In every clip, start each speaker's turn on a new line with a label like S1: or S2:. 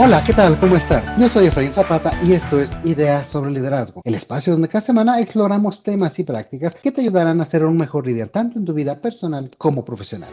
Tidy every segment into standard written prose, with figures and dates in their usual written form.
S1: Hola, ¿qué tal? ¿Cómo estás? Yo soy Efraín Zapata y esto es Ideas sobre Liderazgo, el espacio donde cada semana exploramos temas y prácticas que te ayudarán a ser un mejor líder tanto en tu vida personal como profesional.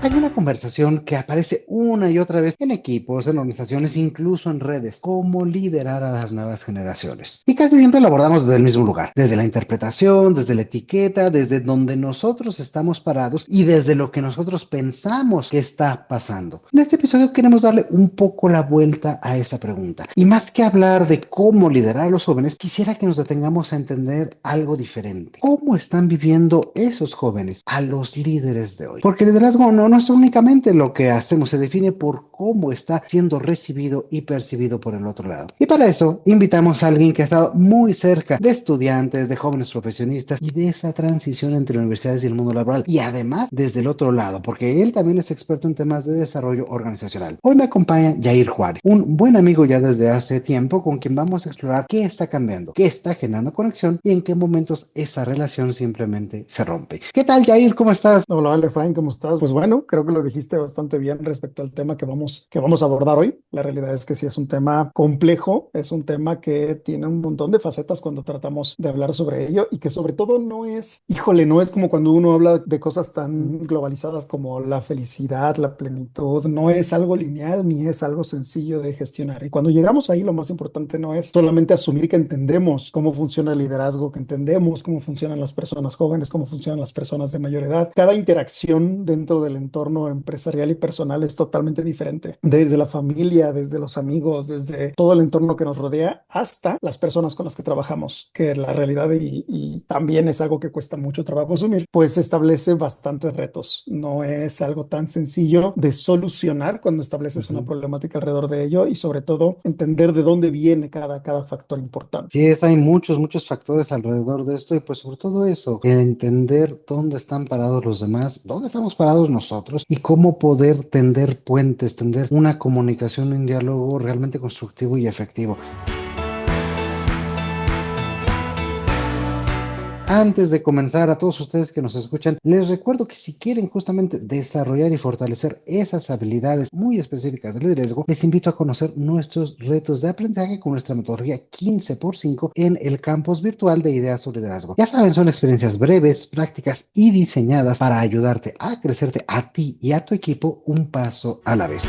S1: Hay una conversación que aparece una y otra vez en equipos, en organizaciones, incluso en redes, cómo liderar a las nuevas generaciones. Y casi siempre la abordamos desde el mismo lugar, desde la interpretación, desde la etiqueta, desde donde nosotros estamos parados y desde lo que nosotros pensamos que está pasando. En este episodio queremos darle un poco la vuelta a esa pregunta. Y más que hablar de cómo liderar a los jóvenes, quisiera que nos detengamos a entender algo diferente. ¿Cómo están viviendo esos jóvenes a los líderes de hoy? Porque el liderazgo no es únicamente lo que hacemos, se define por cómo está siendo recibido y percibido por el otro lado. Y para eso invitamos a alguien que ha estado muy cerca de estudiantes, de jóvenes profesionistas y de esa transición entre universidades y el mundo laboral. Y además desde el otro lado, porque él también es experto en temas de desarrollo organizacional. Hoy me acompaña Yair Juárez, un buen amigo ya desde hace tiempo con quien vamos a explorar qué está cambiando, qué está generando conexión y en qué momentos esa relación simplemente se rompe. ¿Qué tal, Yair? ¿Cómo estás?
S2: Hola, vale, Frank, ¿cómo estás? Pues bueno, creo que lo dijiste bastante bien respecto al tema que vamos a abordar hoy. La realidad es que sí es un tema complejo, es un tema que tiene un montón de facetas cuando tratamos de hablar sobre ello y que sobre todo no es, híjole, no es como cuando uno habla de cosas tan globalizadas como la felicidad, la plenitud, no es algo lineal ni es algo sencillo de gestionar. Y cuando llegamos ahí, lo más importante no es solamente asumir que entendemos cómo funciona el liderazgo, que entendemos cómo funcionan las personas jóvenes, cómo funcionan las personas de mayor edad. Cada interacción dentro del entorno empresarial y personal es totalmente diferente, desde la familia, desde los amigos, desde todo el entorno que nos rodea, hasta las personas con las que trabajamos, que la realidad y también es algo que cuesta mucho trabajo asumir, pues establece bastantes retos. No es algo tan sencillo de solucionar cuando estableces una
S1: Ujú.
S2: problemática alrededor de ello y sobre todo entender de dónde viene cada factor importante.
S1: Sí, hay muchos factores alrededor de esto y pues sobre todo eso, el entender dónde están parados los demás, dónde estamos parados nosotros y cómo poder tender puentes, tender una comunicación, un diálogo realmente constructivo y efectivo. Antes de comenzar, a todos ustedes que nos escuchan, les recuerdo que si quieren justamente desarrollar y fortalecer esas habilidades muy específicas de liderazgo, les invito a conocer nuestros retos de aprendizaje con nuestra metodología 15x5 en el campus virtual de Ideas sobre Liderazgo. Ya saben, son experiencias breves, prácticas y diseñadas para ayudarte a crecerte a ti y a tu equipo un paso a la vez.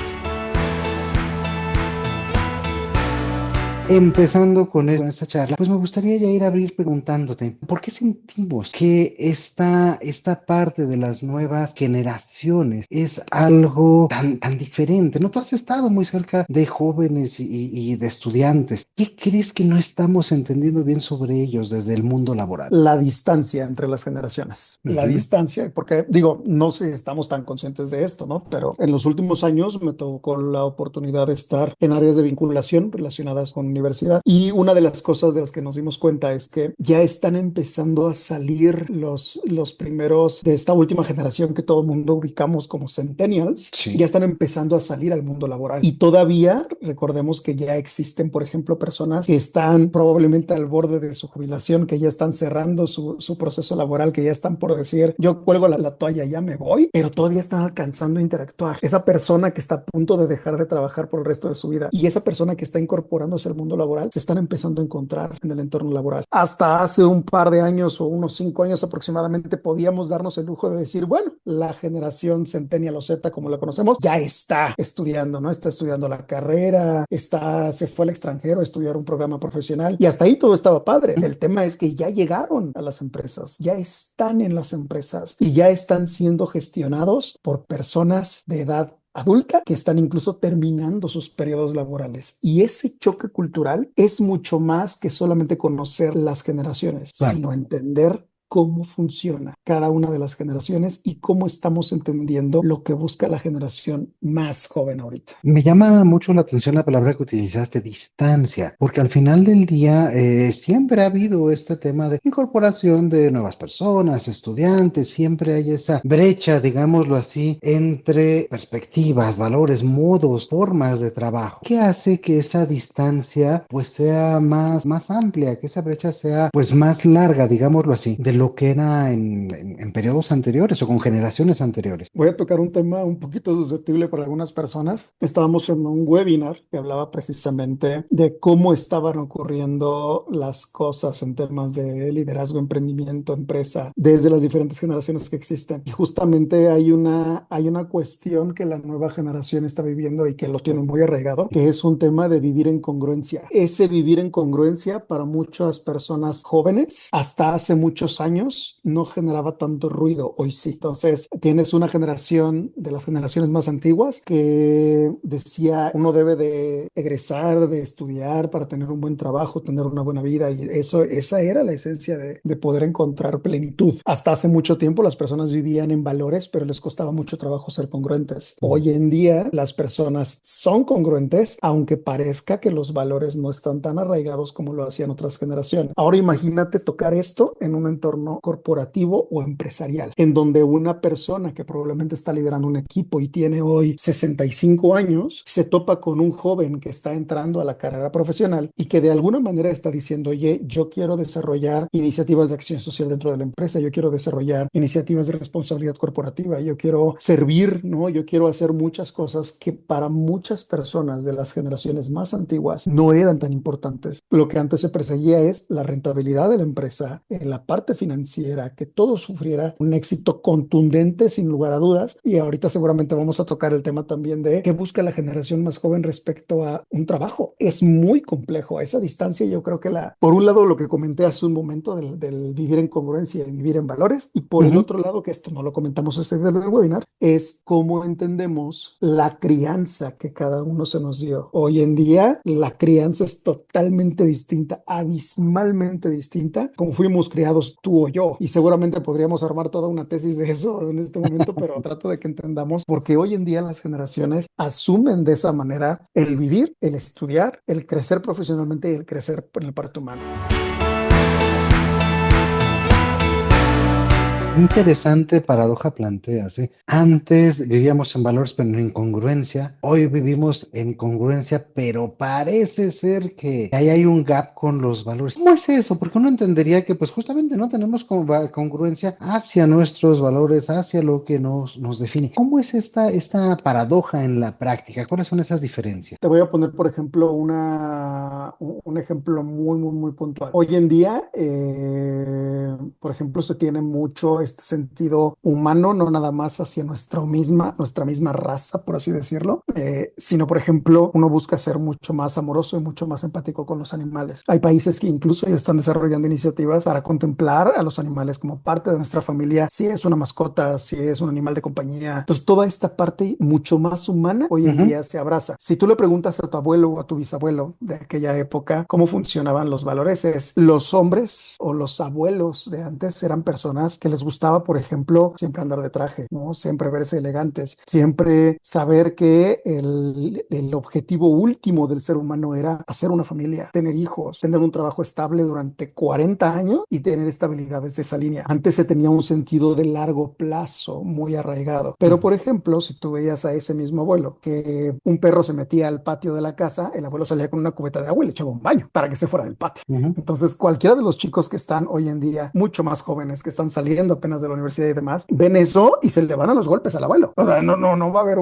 S1: Empezando con esta charla, pues me gustaría ya ir a abrir preguntándote, ¿por qué sentimos que esta parte de las nuevas generaciones es algo tan diferente? ¿No? Tú has estado muy cerca de jóvenes y de estudiantes. ¿Qué crees que no estamos entendiendo bien sobre ellos desde el mundo laboral?
S2: La distancia entre las generaciones, la
S1: Ujú.
S2: distancia, porque digo, no sé si estamos tan conscientes de esto, ¿no? Pero en los últimos años me tocó la oportunidad de estar en áreas de vinculación relacionadas con universidad y una de las cosas de las que nos dimos cuenta es que ya están empezando a salir los primeros de esta última generación que todo el mundo ubicamos como centennials, ya
S1: Sí.
S2: están empezando a salir al mundo laboral y todavía recordemos que ya existen, por ejemplo, personas que están probablemente al borde de su jubilación, que ya están cerrando su proceso laboral, que ya están por decir, yo cuelgo la toalla, ya me voy, pero todavía están alcanzando a interactuar. Esa persona que está a punto de dejar de trabajar por el resto de su vida y esa persona que está incorporándose al mundo laboral se están empezando a encontrar en el entorno laboral. Hasta hace un par de años o unos 5 años aproximadamente podíamos darnos el lujo de decir, bueno, la generación Centennial o Z, como la conocemos, ya está estudiando, ¿no? Está estudiando la carrera, se fue al extranjero a estudiar un programa profesional y hasta ahí todo estaba padre. El tema es que ya llegaron a las empresas, ya están en las empresas y ya están siendo gestionados por personas de edad adulta que están incluso terminando sus periodos laborales. Y ese choque cultural es mucho más que solamente conocer las generaciones,
S1: Claro.
S2: sino entender cómo funciona cada una de las generaciones y cómo estamos entendiendo lo que busca la generación más joven ahorita.
S1: Me llama mucho la atención la palabra que utilizaste, distancia, porque al final del día siempre ha habido este tema de incorporación de nuevas personas, estudiantes, siempre hay esa brecha, digámoslo así, entre perspectivas, valores, modos, formas de trabajo. ¿Qué hace que esa distancia pues sea más amplia, que esa brecha sea pues más larga, digámoslo así, de lo que era en periodos anteriores o con generaciones anteriores.
S2: Voy a tocar un tema un poquito susceptible para algunas personas. Estábamos en un webinar que hablaba precisamente de cómo estaban ocurriendo las cosas en temas de liderazgo, emprendimiento, empresa, desde las diferentes generaciones que existen. Y justamente hay una cuestión que la nueva generación está viviendo y que lo tiene muy arraigado, que es un tema de vivir en congruencia. Ese vivir en congruencia para muchas personas jóvenes, hasta hace muchos años, no generaba tanto ruido. Hoy sí. Entonces, tienes una generación de las generaciones más antiguas que decía, uno debe de egresar, de estudiar para tener un buen trabajo, tener una buena vida, y esa era la esencia de poder encontrar plenitud. Hasta hace mucho tiempo las personas vivían en valores, pero les costaba mucho trabajo ser congruentes. Hoy en día las personas son congruentes, aunque parezca que los valores no están tan arraigados como lo hacían otras generaciones. Ahora imagínate tocar esto en un entorno corporativo o empresarial, en donde una persona que probablemente está liderando un equipo y tiene hoy 65 años, se topa con un joven que está entrando a la carrera profesional y que de alguna manera está diciendo, oye, yo quiero desarrollar iniciativas de acción social dentro de la empresa, yo quiero desarrollar iniciativas de responsabilidad corporativa, yo quiero servir, ¿no? Yo quiero hacer muchas cosas que para muchas personas de las generaciones más antiguas no eran tan importantes. Lo que antes se perseguía es la rentabilidad de la empresa, la parte financiera, que todo sufriera un éxito contundente sin lugar a dudas. Y ahorita seguramente vamos a tocar el tema también de qué busca la generación más joven respecto a un trabajo. Es muy complejo. A esa distancia yo creo que por un lado lo que comenté hace un momento del vivir en congruencia y vivir en valores, y por el otro lado, que esto no lo comentamos ese día del webinar, es cómo entendemos la crianza que cada uno se nos dio. Hoy en día la crianza es totalmente distinta, abismalmente distinta, como fuimos criados tú o yo, y seguramente podríamos armar toda una tesis de eso en este momento, pero trato de que entendamos, porque hoy en día las generaciones asumen de esa manera el vivir, el estudiar, el crecer profesionalmente y el crecer en la parte humana.
S1: Interesante paradoja planteas, ¿eh? Antes vivíamos en valores pero en incongruencia, hoy vivimos en congruencia, pero parece ser que ahí hay un gap con los valores. ¿Cómo es eso? Porque uno entendería que pues justamente no tenemos congruencia hacia nuestros valores, hacia lo que nos define. ¿Cómo es esta paradoja en la práctica? ¿Cuáles son esas diferencias?
S2: Te voy a poner, por ejemplo, un ejemplo muy, muy, muy puntual. Hoy en día, por ejemplo, se tiene mucho este sentido humano, no nada más hacia nuestra misma raza, por así decirlo, sino, por ejemplo, uno busca ser mucho más amoroso y mucho más empático con los animales. Hay países que incluso ya están desarrollando iniciativas para contemplar a los animales como parte de nuestra familia, si es una mascota, si es un animal de compañía. Entonces, toda esta parte mucho más humana hoy en
S1: Ujú.
S2: día se abraza. Si tú le preguntas a tu abuelo o a tu bisabuelo de aquella época cómo funcionaban los valores, los hombres o los abuelos de antes eran personas que les gustaba, por ejemplo, siempre andar de traje, ¿no? Siempre verse elegantes, siempre saber que el objetivo último del ser humano era hacer una familia, tener hijos, tener un trabajo estable durante 40 años y tener estabilidad desde esa línea. Antes se tenía un sentido de largo plazo muy arraigado. Pero, por ejemplo, si tú veías a ese mismo abuelo que un perro se metía al patio de la casa, el abuelo salía con una cubeta de agua y le echaba un baño para que se fuera del patio.
S1: Ujú.
S2: Entonces, cualquiera de los chicos que están hoy en día mucho más jóvenes, que están saliendo apenas de la universidad y demás, ven eso y se le van a los golpes al abuelo. O sea, no va a haber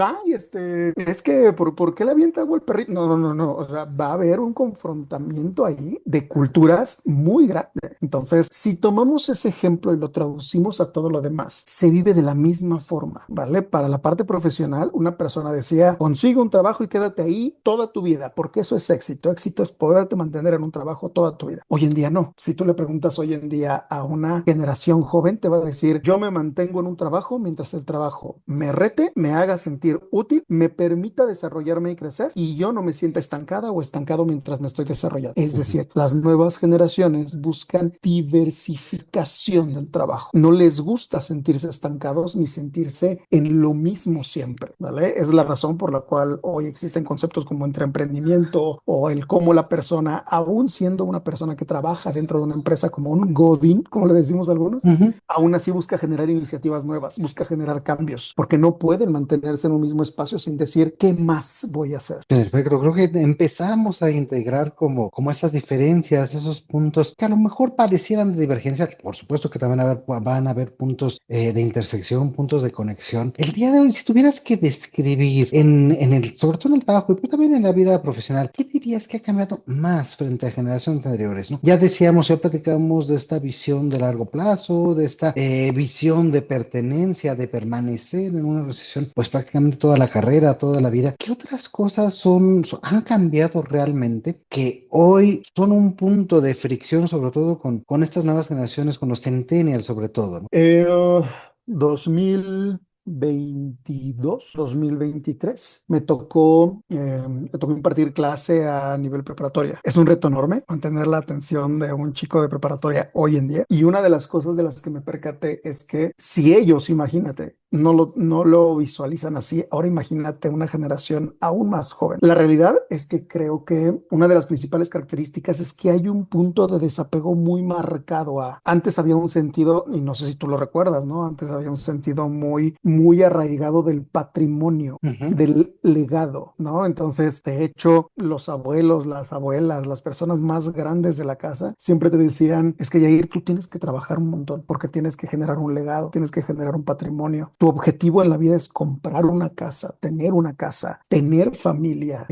S2: ay, es que, ¿por qué le avienta agua al perrito? No. O sea, va a haber un confrontamiento ahí de culturas muy grande. Entonces, si tomamos ese ejemplo y lo traducimos a todo lo demás, se vive de la misma forma, ¿vale? Para la parte profesional, una persona decía, consigue un trabajo y quédate ahí toda tu vida, porque eso es éxito. Éxito es poderte mantener en un trabajo toda tu vida. Hoy en día no. Si tú le preguntas hoy en día a una generación joven, te va a decir, yo me mantengo en un trabajo mientras el trabajo me rete, me haga sentir útil, me permita desarrollarme y crecer, y yo no me sienta estancada o estancado mientras me estoy desarrollando. Es
S1: Ujú.
S2: decir, las nuevas generaciones buscan diversificación del trabajo. No les gusta sentirse estancados ni sentirse en lo mismo siempre, ¿vale? Es la razón por la cual hoy existen conceptos como emprendimiento o el cómo la persona, aún siendo una persona que trabaja dentro de una empresa como un godín, como le decimos algunos algunos,
S1: Ujú.
S2: aún así busca generar iniciativas nuevas, busca generar cambios, porque no pueden mantenerse en un mismo espacio sin decir, ¿qué más voy a hacer?
S1: Perfecto, creo que empezamos a integrar como esas diferencias, esos puntos que a lo mejor parecieran de divergencia, por supuesto que también van a haber puntos de intersección, puntos de conexión. El día de hoy, si tuvieras que describir sobre todo en el trabajo, pero también en la vida profesional, ¿qué dirías que ha cambiado más frente a generaciones anteriores, ¿no? Ya decíamos, ya platicamos de esta visión de largo plazo, de esta visión de pertenencia, de permanecer en una organización, pues prácticamente toda la carrera, toda la vida. ¿Qué otras cosas han cambiado realmente que hoy son un punto de fricción, sobre todo con estas nuevas generaciones, con los centennials sobre todo, ¿no?
S2: 2022, 2023, me tocó impartir clase a nivel preparatoria. Es un reto enorme mantener la atención de un chico de preparatoria hoy en día. Y una de las cosas de las que me percaté es que si ellos, imagínate, no lo visualizan así, ahora imagínate una generación aún más joven. La realidad es que creo que una de las principales características es que hay un punto de desapego muy marcado antes había un sentido, y no sé si tú lo recuerdas, ¿no? Antes había un sentido muy, muy arraigado del patrimonio,
S1: Ujú.
S2: del legado, ¿no? Entonces, de hecho, los abuelos, las abuelas, las personas más grandes de la casa siempre te decían, es que Yair, tú tienes que trabajar un montón porque tienes que generar un legado, tienes que generar un patrimonio. Tu objetivo en la vida es comprar una casa, tener familia,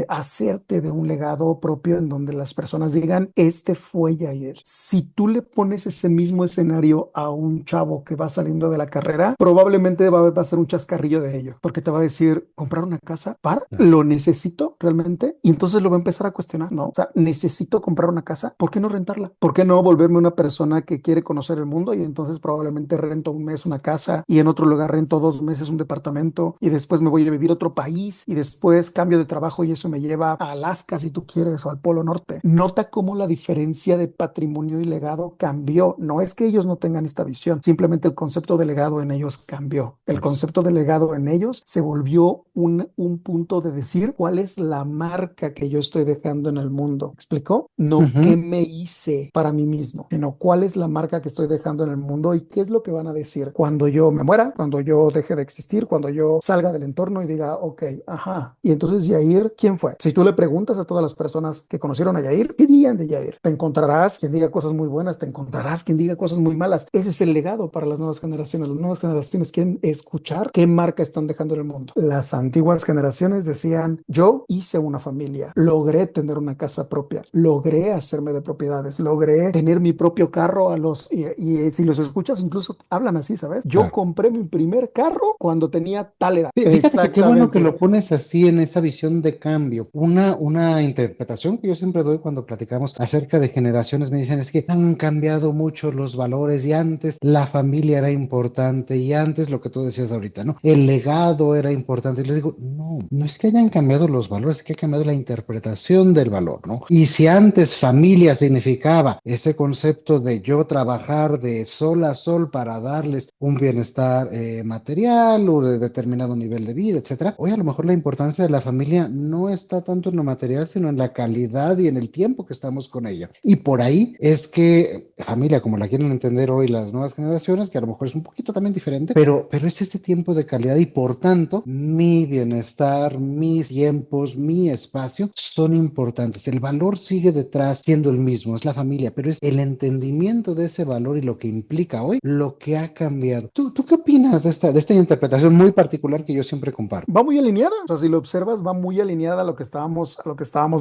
S2: hacerte de un legado propio en donde las personas digan, este fue Yair. Si tú le pones ese mismo escenario a un chavo que va saliendo de la carrera, probablemente va a ser un chascarrillo de ello, porque te va a decir, comprar una casa, ¿lo necesito realmente? Y entonces lo va a empezar a cuestionar, ¿no? O sea, necesito comprar una casa, ¿por qué no rentarla? ¿Por qué no volverme una persona que quiere conocer el mundo y entonces probablemente rento un mes una casa y en otro lugar rento 2 meses un departamento y después me voy a vivir a otro país y después cambio de trabajo y eso me lleva a Alaska si tú quieres o al Polo Norte? Nota cómo la diferencia de patrimonio y legado cambió. No es que ellos no tengan esta visión, simplemente el concepto de legado en ellos cambió. El
S1: Pues,
S2: concepto de legado en ellos se volvió un punto de decir cuál es la marca que yo estoy dejando en el mundo. ¿Me explicó? No qué
S1: ujú.
S2: me hice para mí mismo, sino cuál es la marca que estoy dejando en el mundo y qué es lo que van a decir cuando yo me muera, cuando yo deje de existir, cuando yo salga del entorno y diga, ok, ajá. Y entonces Yair, ¿quién fue? Si tú le preguntas a todas las personas que conocieron a Yair, ¿qué dirían de Yair? Te encontrarás quien diga cosas muy buenas, te encontrarás quien diga cosas muy malas. Ese es el legado para las nuevas generaciones. Las nuevas generaciones quieren escuchar qué marca están dejando en el mundo. Las antiguas generaciones decían, yo hice una familia, logré tener una casa propia, logré hacerme de propiedades, logré tener mi propio carro y si los escuchas incluso hablan así, ¿sabes? Yo
S1: Claro.
S2: compré mi primer carro cuando tenía tal edad.
S1: Fíjate que qué bueno que
S2: Exactamente.
S1: lo pones así en esa visión de cambio. Una interpretación que yo siempre doy cuando platicamos acerca de generaciones, me dicen es que han cambiado mucho los valores y antes la familia era importante y antes lo que tú decías ahorita, ¿no? El legado era importante. Y les digo, no, no es que hayan cambiado los valores, es que ha cambiado la interpretación del valor, ¿no? Y si antes familia significaba ese concepto de yo trabajar de sol a sol para darles un bienestar material o de determinado nivel de vida, etcétera. Hoy a lo mejor la importancia de la familia no está tanto en lo material, sino en la calidad y en el tiempo que estamos con ella. Y por ahí es que familia, como la quieren entender hoy las nuevas generaciones, que a lo mejor es un poquito también diferente, pero es este tiempo de calidad y por tanto mi bienestar, mis tiempos, mi espacio son importantes. El valor sigue detrás siendo el mismo, es la familia, pero es el entendimiento de ese valor y lo que implica hoy lo que ha cambiado. ¿Tú qué opinas de esta interpretación muy particular que yo siempre comparto?
S2: Va muy alineada, o sea, si lo observas, va muy alineada a lo que estábamos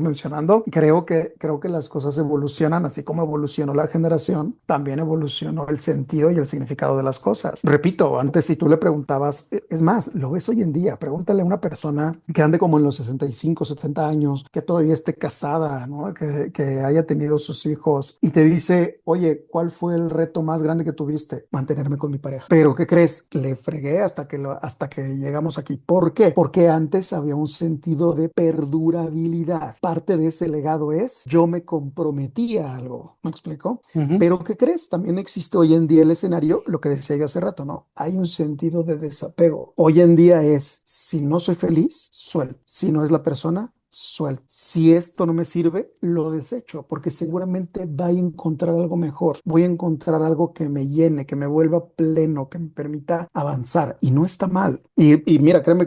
S2: mencionando. Creo que las cosas evolucionan, así como evolucionó la generación, también evolucionó el sentido y el significado de las cosas. Repito, antes si tú le preguntabas, es más, lo ves hoy en día, pregúntale a una persona que ande como en los 65, 70 años, que todavía esté casada, ¿no? Que haya tenido sus hijos y te dice, oye, ¿cuál fue el reto más grande que tuviste? Mantenerme con mi pareja. Pero ¿qué crees? Le fregué hasta que llegamos aquí. ¿Por qué? Porque antes había un sentido de perdurabilidad. Parte de ese legado es yo me comprometí a algo. ¿Me explico?
S1: Ujú.
S2: Pero ¿qué crees? También existe hoy en día el escenario, lo que decía yo hace rato, ¿no? Hay un sentido de desapego. Hoy en día es, si no soy feliz, suelto. Si no es la persona, suelto. Si esto no me sirve, lo desecho, porque seguramente voy a encontrar algo mejor. Voy a encontrar algo que me llene, que me vuelva pleno, que me permita avanzar. Y no está mal. Y mira, créeme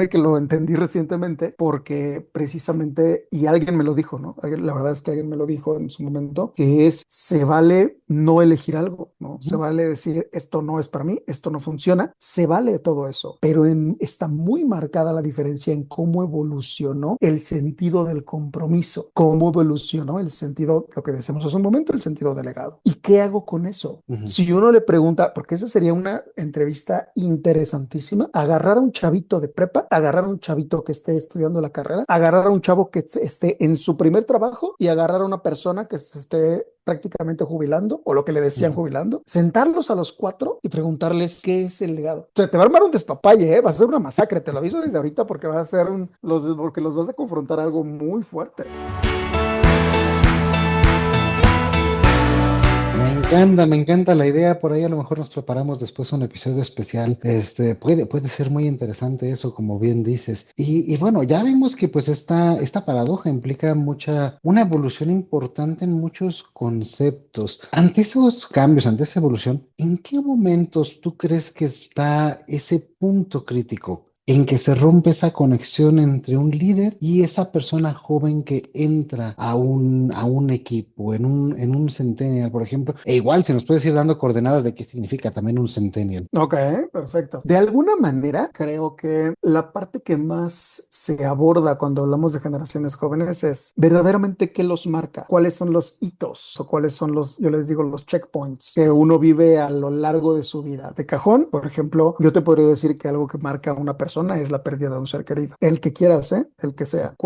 S2: que lo entendí recientemente, porque precisamente, y alguien me lo dijo, ¿no? La verdad es que alguien me lo dijo en su momento, que se vale no elegir algo, ¿no? Se
S1: Ujú,
S2: vale decir, esto no es para mí, esto no funciona. Se vale todo eso, pero está muy marcada la diferencia en cómo evolucionó el sentido del compromiso, cómo evolucionó el sentido, lo que decíamos hace un momento, el sentido delegado. ¿Y qué hago con eso?
S1: ujú.
S2: Si uno le pregunta, porque esa sería una entrevista interesantísima, agarrar a un chavito de prepa, agarrar a un chavito que esté estudiando la carrera, agarrar a un chavo que esté en su primer trabajo y agarrar a una persona que se esté prácticamente jubilando o lo que le decían
S1: Ujú.
S2: jubilando, sentarlos a los cuatro y preguntarles qué es el legado. O sea, te va a armar un despapalle, ¿eh? Va a ser una masacre, te lo aviso desde ahorita porque va a ser porque los vas a confrontar a algo muy fuerte.
S1: Me encanta la idea. Por ahí a lo mejor nos preparamos después un episodio especial. Puede ser muy interesante eso, como bien dices. Y bueno, ya vimos que pues esta paradoja implica una evolución importante en muchos conceptos. Ante esos cambios, ante esa evolución, ¿en qué momentos tú crees que está ese punto crítico en que se rompe esa conexión entre un líder y esa persona joven que entra a un equipo, en un centennial, por ejemplo? E igual, si nos puedes ir dando coordenadas de qué significa también un centennial.
S2: Ok, perfecto. De alguna manera, creo que la parte que más se aborda cuando hablamos de generaciones jóvenes es verdaderamente qué los marca, cuáles son los hitos o cuáles son yo les digo, los checkpoints que uno vive a lo largo de su vida. De cajón, por ejemplo, yo te podría decir que algo que marca a una persona es la pérdida de un ser querido. El que quieras, ¿eh? El que sea.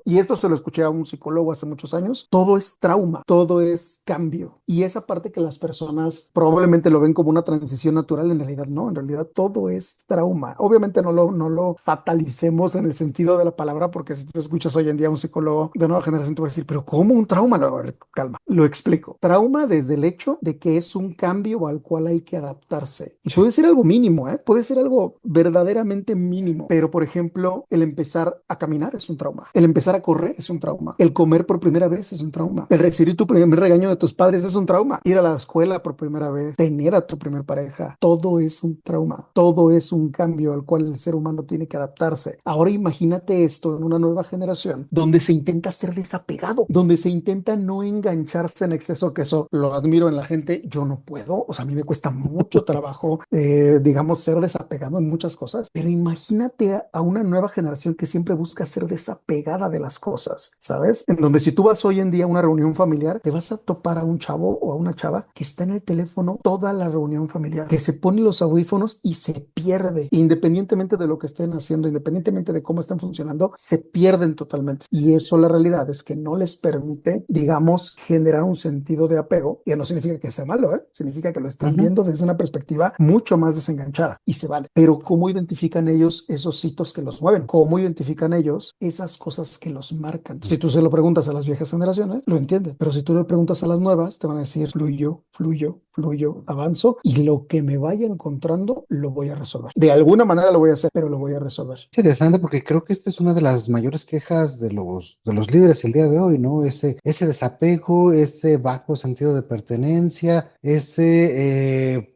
S2: Y esto se lo escuché a un psicólogo hace muchos años, todo es trauma, todo es cambio. Y esa parte que las personas probablemente lo ven como una transición natural, en realidad no, en realidad todo es trauma. Obviamente no lo fatalicemos en el sentido de la palabra, porque si tú escuchas hoy en día a un psicólogo de nueva generación, te va a decir, pero ¿cómo un trauma? No, a ver, calma, lo explico. Trauma desde el hecho de que es un cambio al cual hay que adaptarse. Y
S1: Sí.
S2: puede ser algo mínimo, ¿eh? Puede ser algo verdaderamente mínimo. Pero, por ejemplo, el empezar a caminar es un trauma. El empezar a correr es un trauma. El comer por primera vez es un trauma. El recibir tu primer regaño de tus padres es un trauma. Ir a la escuela por primera vez, tener a tu primer pareja, todo es un trauma. Todo es un cambio al cual el ser humano tiene que adaptarse. Ahora imagínate esto en una nueva generación donde se intenta ser desapegado, donde se intenta no engancharse en exceso, que eso lo admiro en la gente. Yo no puedo, o sea, a mí me cuesta mucho trabajo, digamos, ser desapegado en muchas cosas, pero imagínate a una nueva generación que siempre busca ser desapegada de las cosas, ¿sabes? En donde si tú vas hoy en día a una reunión familiar, te vas a topar a un chavo o a una chava que está en el teléfono toda la reunión familiar, que se pone los audífonos y se pierde, independientemente de lo que estén haciendo, independientemente de cómo estén funcionando, se pierden totalmente. Y eso la realidad es que no les permite, digamos, generar un sentido de apego, y no significa que sea malo, ¿eh? Significa que lo están
S1: Ujú.
S2: viendo desde una perspectiva mucho más desenganchada y se vale. Pero ¿cómo identifican ellos esos hitos que los mueven? ¿Cómo identifican ellos esas cosas que los marcan? Si tú se lo preguntas a las viejas generaciones, lo entienden, pero si tú le preguntas a las nuevas, te van a decir fluyo, fluyo, fluyo, avanzo y lo que me vaya encontrando lo voy a resolver. De alguna manera lo voy a hacer, pero lo voy a resolver.
S1: Interesante porque creo que esta es una de las mayores quejas de los líderes el día de hoy, ¿no? Ese desapego, ese bajo sentido de pertenencia,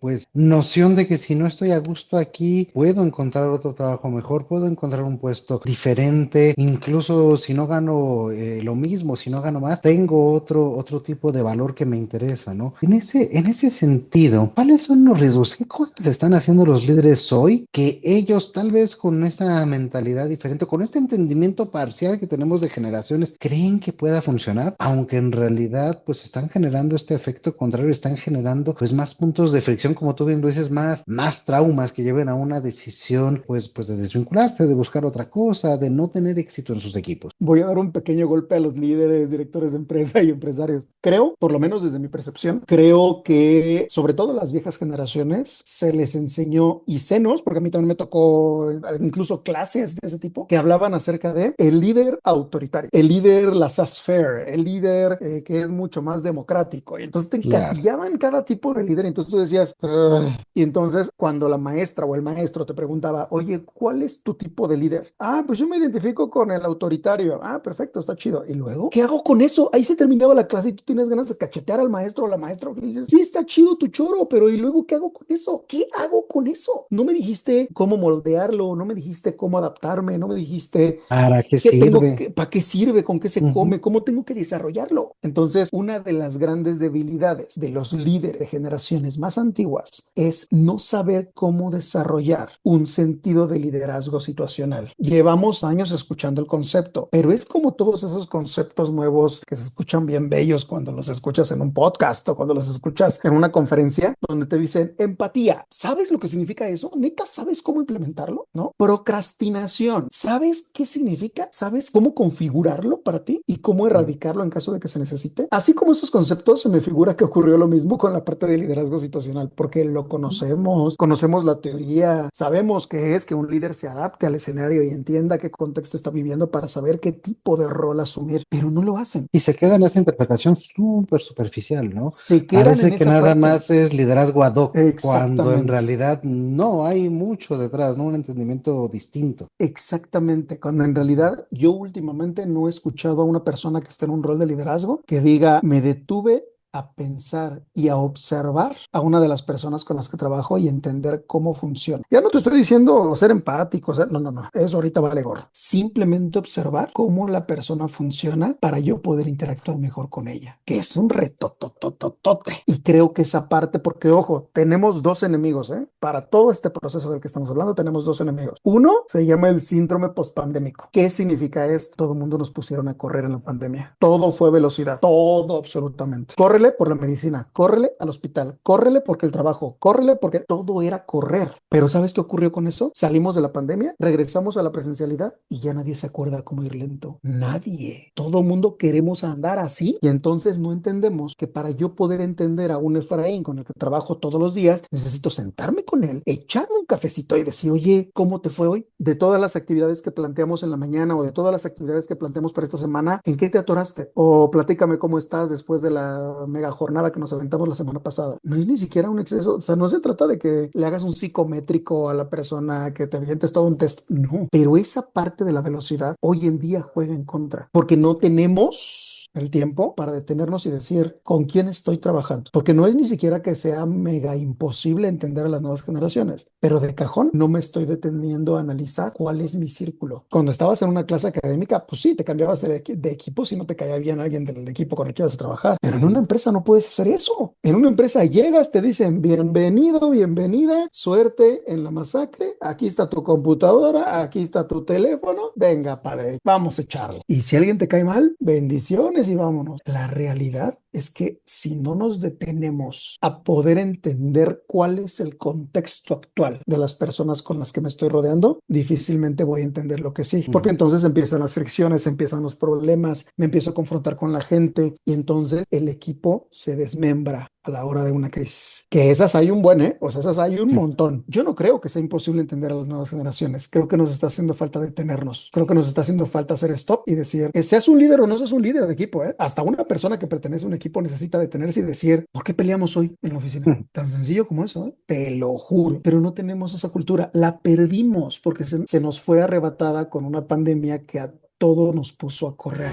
S1: pues noción de que si no estoy a gusto aquí, puedo encontrar otro trabajo mejor, puedo encontrar un puesto diferente, incluso si no gano lo mismo, si no gano más, tengo otro tipo de valor que me interesa, ¿no? En ese sentido, ¿cuáles son los riesgos? ¿Qué cosas están haciendo los líderes hoy que ellos tal vez con esta mentalidad diferente, con este entendimiento parcial que tenemos de generaciones, creen que pueda funcionar, aunque en realidad pues están generando este efecto contrario, están generando pues más puntos de fricción, como tú bien lo dices, más traumas que lleven a una decisión pues de desvincularse, de buscar otra cosa, de no tener éxito en sus equipos?
S2: Voy a dar un pequeño golpe a los líderes, directores de empresa y empresarios. Creo, por lo menos desde mi percepción, creo que sobre todo a las viejas generaciones se les enseñó y senos, porque a mí también me tocó incluso clases de ese tipo, que hablaban acerca de el líder autoritario, el líder laissez-faire, el líder que es mucho más democrático. Y entonces te
S1: Claro.
S2: encasillaban cada tipo de líder. Entonces tú decías, "Ugh". Y entonces cuando la maestra o el maestro te preguntaba, oye, oye, ¿cuál es tu tipo de líder? Ah, pues yo me identifico con el autoritario. Ah, perfecto, está chido. ¿Y luego? ¿Qué hago con eso? Ahí se terminaba la clase y tú tienes ganas de cachetear al maestro o la maestra y dices, sí, está chido tu choro, pero ¿y luego qué hago con eso? ¿Qué hago con eso? No me dijiste cómo moldearlo, no me dijiste cómo adaptarme, no me dijiste
S1: ¿Para qué
S2: qué tengo
S1: sirve?
S2: que, para qué sirve, con qué se
S1: Ujú.
S2: come, cómo tengo que desarrollarlo. Entonces, una de las grandes debilidades de los líderes de generaciones más antiguas es no saber cómo desarrollar un sentido de liderazgo situacional. Llevamos años escuchando el concepto, pero es como todos esos conceptos nuevos que se escuchan bien bellos cuando los escuchas en un podcast o cuando los escuchas en una conferencia donde te dicen empatía. ¿Sabes lo que significa eso? ¿Neta sabes cómo implementarlo? ¿No? Procrastinación. ¿Sabes qué significa? ¿Sabes cómo configurarlo para ti y cómo erradicarlo en caso de que se necesite? Así como esos conceptos, se me figura que ocurrió lo mismo con la parte de liderazgo situacional, porque lo conocemos, conocemos la teoría, sabemos que es que un líder se adapte al escenario y entienda qué contexto está viviendo para saber qué tipo de rol asumir, pero no lo hacen.
S1: Y se queda en esa interpretación súper superficial, ¿no?
S2: Se quedan en
S1: Parece que
S2: esa
S1: nada
S2: parte.
S1: más es liderazgo ad hoc, cuando en
S2: Exactamente.
S1: realidad no hay mucho detrás, ¿no? Un entendimiento distinto.
S2: Exactamente, cuando en realidad yo últimamente no he escuchado a una persona que esté en un rol de liderazgo que diga, me detuve a pensar y a observar a una de las personas con las que trabajo y entender cómo funciona. Ya no te estoy diciendo ser empático, no, no, no, eso ahorita vale gorro. Simplemente observar cómo la persona funciona para yo poder interactuar mejor con ella, que es un reto totototote. Y creo que esa parte, porque ojo, tenemos dos enemigos, ¿eh? Para todo este proceso del que estamos hablando, tenemos dos enemigos. Uno se llama el síndrome postpandémico. ¿Qué significa esto? Todo el mundo nos pusieron a correr en la pandemia. Todo fue velocidad, todo absolutamente. Córrele por la medicina, córrele al hospital, córrele porque el trabajo, córrele porque todo era correr. Pero ¿sabes qué ocurrió con eso? Salimos de la pandemia, regresamos a la presencialidad y ya nadie se acuerda cómo ir lento. Nadie. Todo el mundo queremos andar así y entonces no entendemos que para yo poder entender a un Efraín con el que trabajo todos los días, necesito sentarme con él, echarle un cafecito y decir, oye, ¿cómo te fue hoy? De todas las actividades que planteamos en la mañana o de todas las actividades que planteamos para esta semana, ¿en qué te atoraste? O platícame cómo estás después de la mega jornada que nos aventamos la semana pasada. No es ni siquiera un exceso, o sea, no se trata de que le hagas un psicométrico a la persona, que te avientes todo un test, no, pero esa parte de la velocidad hoy en día juega en contra, porque no tenemos el tiempo para detenernos y decir con quién estoy trabajando, porque no es ni siquiera que sea mega imposible entender a las nuevas generaciones, pero de cajón no me estoy deteniendo a analizar cuál es mi círculo. Cuando estabas en una clase académica, pues sí, te cambiabas de equipo si no te caía bien alguien del equipo con el que ibas a trabajar, pero en una empresa no puedes hacer eso. En una empresa llegas, te dicen bienvenido, bienvenida, suerte en la masacre, aquí está tu computadora, aquí está tu teléfono, venga padre, vamos a echarle. Y si alguien te cae mal, bendiciones y vámonos. La realidad es que si no nos detenemos a poder entender cuál es el contexto actual de las personas con las que me estoy rodeando, difícilmente voy a entender lo que sí, porque
S1: Ujú.
S2: entonces empiezan las fricciones, empiezan los problemas, me empiezo a confrontar con la gente y entonces el equipo se desmembra a la hora de una crisis. Que esas hay un buen, ¿eh? O sea, esas hay un
S1: Sí.
S2: montón. Yo no creo que sea imposible entender a las nuevas generaciones. Creo que nos está haciendo falta detenernos. Creo que nos está haciendo falta hacer stop y decir, seas un líder o no seas un líder de equipo, ¿eh? Hasta una persona que pertenece a un equipo necesita detenerse y decir, ¿por qué peleamos hoy en la oficina? Tan sencillo como eso, ¿eh? Te lo juro. Pero no tenemos esa cultura. La perdimos porque se nos fue arrebatada con una pandemia que a todo nos puso a correr.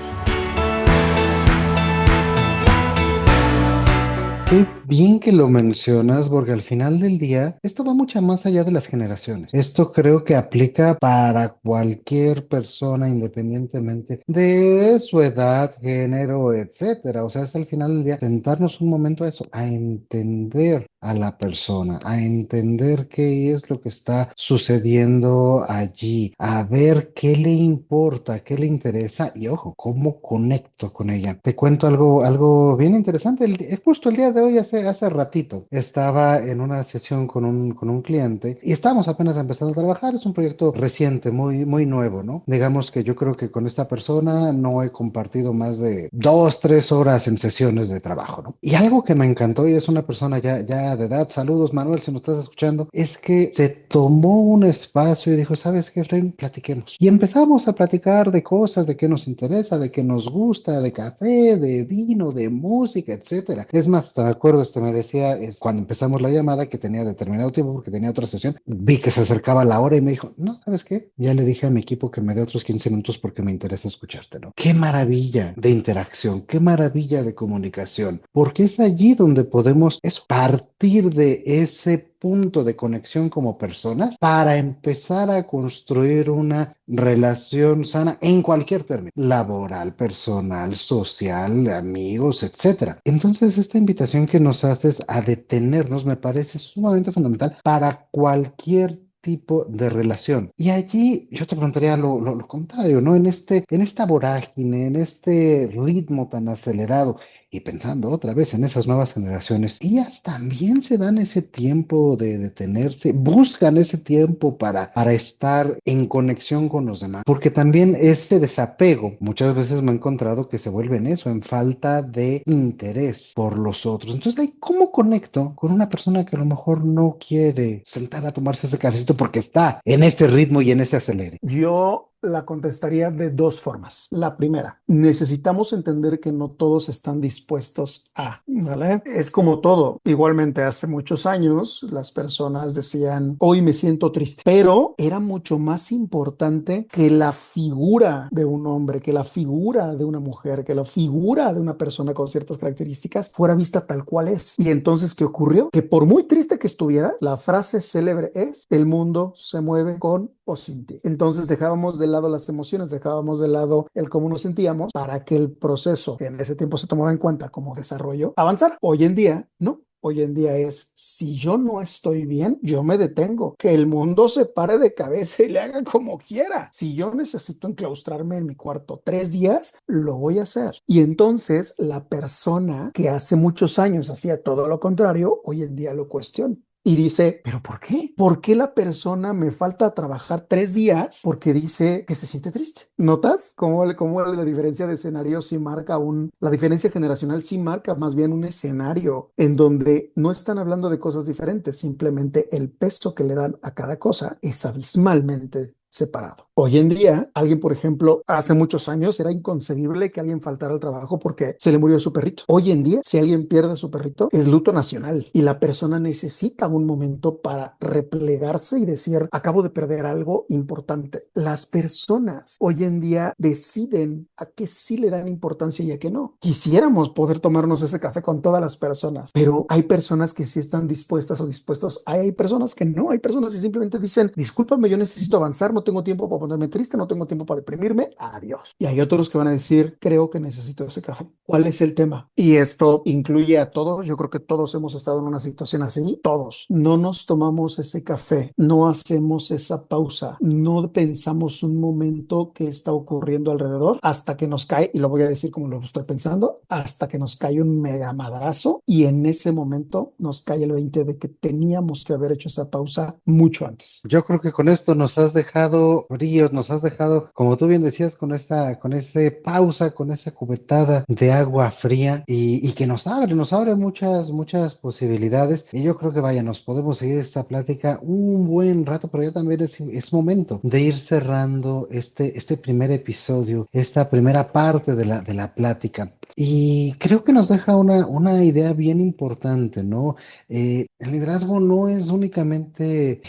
S1: Sí, bien que lo mencionas, porque al final del día esto va mucho más allá de las generaciones. Esto creo que aplica para cualquier persona, independientemente de su edad, género, etcétera. O sea, es al final del día sentarnos un momento a eso, a entender a la persona, a entender qué es lo que está sucediendo allí, a ver qué le importa, qué le interesa y ojo, cómo conecto con ella. Te cuento algo bien interesante. Justo el día de hoy, hace ratito, estaba en una sesión con un cliente y estamos apenas empezando a trabajar. Es un proyecto reciente, muy, muy nuevo, ¿no? Digamos que yo creo que con esta persona no he compartido más de 2, 3 horas en sesiones de trabajo, ¿no? Y algo que me encantó, y es una persona ya de edad, saludos Manuel, si me estás escuchando, es que se tomó un espacio y dijo, ¿sabes qué, Efraín? Platiquemos. Y empezamos a platicar de cosas, de qué nos interesa, de qué nos gusta, de café, de vino, de música, etcétera. Es más, te acuerdo, me decía, cuando empezamos la llamada, que tenía determinado tiempo porque tenía otra sesión, vi que se acercaba la hora y me dijo, no, ¿sabes qué? Ya le dije a mi equipo que me dé otros 15 minutos porque me interesa escucharte, ¿no? Qué maravilla de interacción, qué maravilla de comunicación, porque es allí donde podemos partir de ese punto de conexión como personas para empezar a construir una relación sana en cualquier término, laboral, personal, social, de amigos, etcétera. Entonces, esta invitación que nos haces a detenernos me parece sumamente fundamental para cualquier tipo de relación. Y allí yo te preguntaría lo contrario, ¿no? En esta vorágine, en este ritmo tan acelerado, y pensando otra vez en esas nuevas generaciones, ellas también se dan ese tiempo de detenerse, buscan ese tiempo para estar en conexión con los demás, porque también ese desapego, muchas veces me he encontrado que se vuelve en eso, en falta de interés por los otros. Entonces, ahí, ¿cómo conecto con una persona que a lo mejor no quiere sentar a tomarse ese cafecito porque está en este ritmo y en ese acelere?
S2: Yo la contestaría de dos formas. La primera, necesitamos entender que no todos están dispuestos a, ¿vale? Es como todo. Igualmente, hace muchos años las personas decían, hoy me siento triste, pero era mucho más importante que la figura de un hombre, que la figura de una mujer, que la figura de una persona con ciertas características fuera vista tal cual es. Y entonces, ¿qué ocurrió? Que por muy triste que estuviera, la frase célebre es, el mundo se mueve con o sin ti. Entonces dejábamos de lado las emociones, dejábamos de lado el cómo nos sentíamos para que el proceso que en ese tiempo se tomaba en cuenta como desarrollo avanzara. Hoy en día, no. Hoy en día es, si yo no estoy bien, yo me detengo. Que el mundo se pare de cabeza y le haga como quiera. Si yo necesito enclaustrarme en mi cuarto 3 días, lo voy a hacer. Y entonces la persona que hace muchos años hacía todo lo contrario, hoy en día lo cuestiona. Y dice, ¿pero por qué? ¿Por qué la persona me falta trabajar 3 días porque dice que se siente triste? ¿Notas cómo la diferencia de escenario sí marca la diferencia generacional sí marca más bien un escenario en donde no están hablando de cosas diferentes, simplemente el peso que le dan a cada cosa es abismalmente separado. Hoy en día, alguien, por ejemplo, hace muchos años era inconcebible que alguien faltara al trabajo porque se le murió su perrito. Hoy en día, si alguien pierde a su perrito, es luto nacional y la persona necesita un momento para replegarse y decir, acabo de perder algo importante. Las personas hoy en día deciden a qué sí le dan importancia y a qué no. Quisiéramos poder tomarnos ese café con todas las personas, pero hay personas que sí están dispuestas o dispuestos. Hay personas que no, hay personas que simplemente dicen, discúlpame, yo necesito avanzar, no tengo tiempo para ponerme triste, no tengo tiempo para deprimirme, adiós. Y hay otros que van a decir, creo que necesito ese café. ¿Cuál es el tema? Y esto incluye a todos, yo creo que todos hemos estado en una situación así, todos. No nos tomamos ese café, no hacemos esa pausa, no pensamos un momento que está ocurriendo alrededor hasta que nos cae, y lo voy a decir como lo estoy pensando, hasta que nos cae un mega madrazo y en ese momento nos cae el 20 de que teníamos que haber hecho esa pausa mucho antes.
S1: Yo creo que con esto nos has dejado fríos, nos has dejado, como tú bien decías, con ese pausa, con esa cubetada de agua fría y que nos abre muchas posibilidades. Y yo creo que vaya, nos podemos seguir esta plática un buen rato, pero ya también es momento de ir cerrando este primer episodio, esta primera parte de la plática. Y creo que nos deja una idea bien importante, ¿no? El liderazgo no es únicamente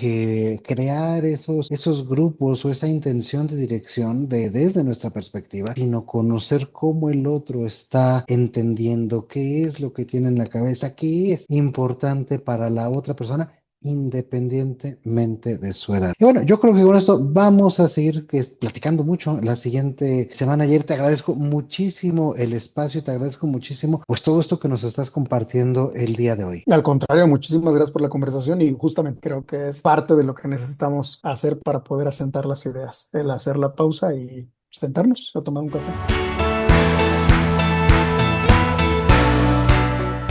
S1: crear esos grupos o esa intención de dirección desde nuestra perspectiva, sino conocer cómo el otro está entendiendo qué es lo que tiene en la cabeza, qué es importante para la otra persona independientemente de su edad. Y bueno, yo creo que con esto vamos a seguir platicando mucho la siguiente semana. Ayer te agradezco muchísimo el espacio, te agradezco muchísimo pues todo esto que nos estás compartiendo el día de hoy.
S2: Al contrario, muchísimas gracias por la conversación y justamente creo que es parte de lo que necesitamos hacer para poder asentar las ideas, el hacer la pausa y sentarnos a tomar un café.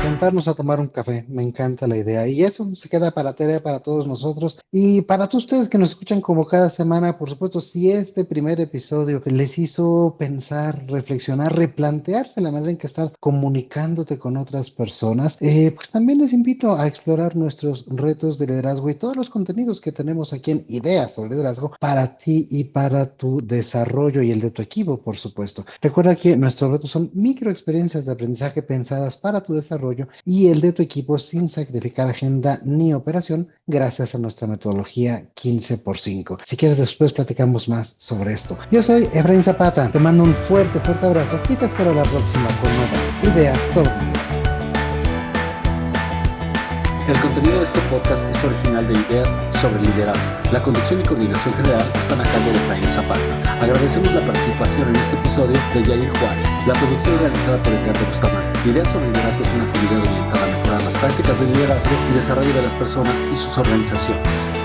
S1: Sentarnos a tomar un café, me encanta la idea y eso se queda para tarea para todos nosotros y para todos ustedes que nos escuchan como cada semana. Por supuesto, si este primer episodio les hizo pensar, reflexionar, replantearse la manera en que estás comunicándote con otras personas, pues también les invito a explorar nuestros retos de liderazgo y todos los contenidos que tenemos aquí en Ideas sobre Liderazgo para ti y para tu desarrollo y el de tu equipo, por supuesto. Recuerda que nuestros retos son microexperiencias de aprendizaje pensadas para tu desarrollo y el de tu equipo sin sacrificar agenda ni operación gracias a nuestra metodología 15x5. Si quieres, después platicamos más sobre esto. Yo soy Efraín Zapata, te mando un fuerte abrazo y te espero la próxima con nuevas ideas sobre liderazgo.
S3: El contenido de este podcast es original de Ideas sobre Liderazgo. La conducción y coordinación general están a cargo de Efraín Zapata. Agradecemos la participación en este episodio de Yair Juárez. La producción es realizada por el Teatro Bustamante. Ideas sobre Liderazgo es una actividad orientada a mejorar las prácticas de liderazgo y desarrollo de las personas y sus organizaciones.